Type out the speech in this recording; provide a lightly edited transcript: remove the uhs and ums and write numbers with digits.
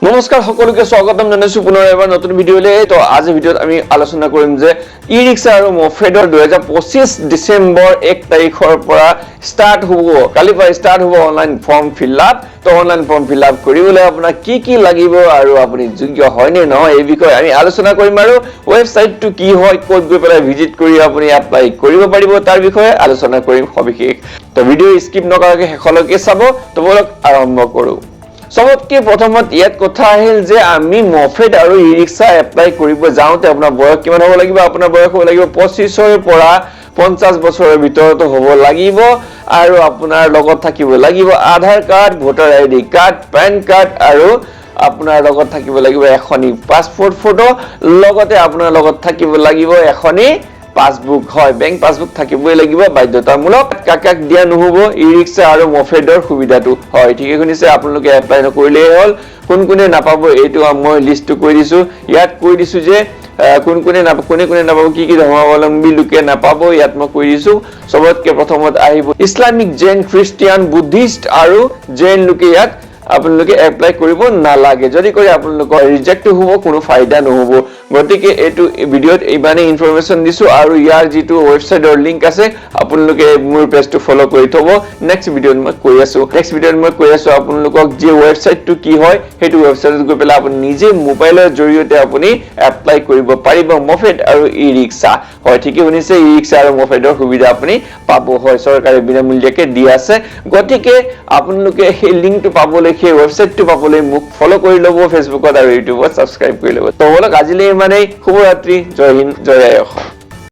নমস্কাৰ সকলোকে স্বাগতম জনাইছো পুনৰ এবাৰ নতুন ভিডিঅ'লৈ। তো আজি ভিডিঅ'ত আমি আলোচনা কৰিম যে ই-ৰিক্সা আৰু মফেডৰ 2025 ডিসেম্বৰ 1 তাৰিখৰ পৰা ষ্টাৰ্ট হ'ব। কালি পৰা ষ্টাৰ্ট হ'ব অনলাইন ফৰ্ম ফিলআপ। তো অনলাইন ফৰ্ম ফিলআপ কৰিবলৈ আপোনাক কি লাগিব আৰু আপুনি যোগ্য হয় নে নহয় এই বিষয়ে আমি আলোচনা কৰিম আৰু ওয়েবসাইটটো কি হয়, ক'ত গৈ পেলাই ভিজিট কৰি আপুনি এপ্লাই কৰিব পাৰিব তাৰ বিষয়ে আলোচনা কৰিম সবিশেষ। তো ভিডিঅ' স্কিপ নকৰাকৈ শেষলৈকে চাব। তো বলক আৰম্ভ কৰোঁ। সবতকে প্ৰথমত ইয়াত কথা আহিল যে আমি মফেড আৰু ই-ৰিক্সা এপ্লাই কৰিব যাওঁতে আপোনাৰ বয়স কিমান হ'ব লাগিব? আপোনাৰ বয়স হ'ব লাগিব 25ৰ পৰা 50 বছৰৰ ভিতৰত হ'ব লাগিব আৰু আপোনাৰ লগত থাকিব লাগিব Aadhaar card, voter ID card, PAN card আৰু আপোনাৰ লগত থাকিব লাগিব এখনি পাসপোৰ্ট ফটো, লগতে আপোনাৰ লগত থাকিব লাগিব এখনি পাসবুক হয়, বেংক পাসবুক থাকিবই লাগিব বাধ্যতামূলক। কাকাক দিয়া নহব ই-ৰিক্সা আৰু মফেডৰ সুবিধাটো হয়। ঠিকই শুনিছে, আপোনালোকে এপ্লাই নকৰিলেই হ'ল। কোনে নাপাব এইটো মই লিষ্টটো কৈ দিছো। ইয়াত কৈ দিছো যে কোনে নাপাব, কি ধৰ্মাৱলম্বী লোকে নাপাব ইয়াত মই কৈ দিছো। সবতকে প্ৰথমত আহিব ইছলামিক, জৈন, খ্ৰীষ্টিয়ান, বুদ্ধিষ্ট আৰু জৈন লোকে ইয়াত আপোনালোকে এপ্লাই কৰিব নালাগে। যদি কৰি আপোনালোকৰ ৰিজেক্ট হ'ব, কোনো ফাইদা নহব। গতিকে এইটো ভিডিঅ'ত ইমানেই ইনফৰমেশ্যন দিছো আৰু ইয়াৰ যিটো ৱেবছাইটৰ লিংক আছে আপোনালোকে মোৰ পেজটো ফলো কৰি থব। নেক্সট ভিডিঅ'ত মই কৈ আছো আপোনালোকক যে ৱেবছাইটটো কি হয়, সেইটো ৱেবছাইটত গৈ পেলাই আপুনি নিজে মোবাইলৰ জৰিয়তে আপুনি এপ্লাই কৰিব পাৰিব মফেড আৰু ই-ৰিক্সা হয়। ঠিকই শুনিছে, ই-ৰিক্সা আৰু মফেডৰ সুবিধা আপুনি পাব হয়, চৰকাৰে বিনামূলীয়াকৈ দি আছে। গতিকে আপোনালোকে সেই লিংকটো পাবলৈ, সেই ৱেবছাইটটো পাবলৈ মোক ফলো কৰি ল'ব ফেচবুকত আৰু ইউটিউবত ছাবস্ক্ৰাইব কৰি ল'ব। তো বলক আজিলৈ ইমানেই। শুভৰাত্ৰি, জয় হিন্দ, জয় আই অসম।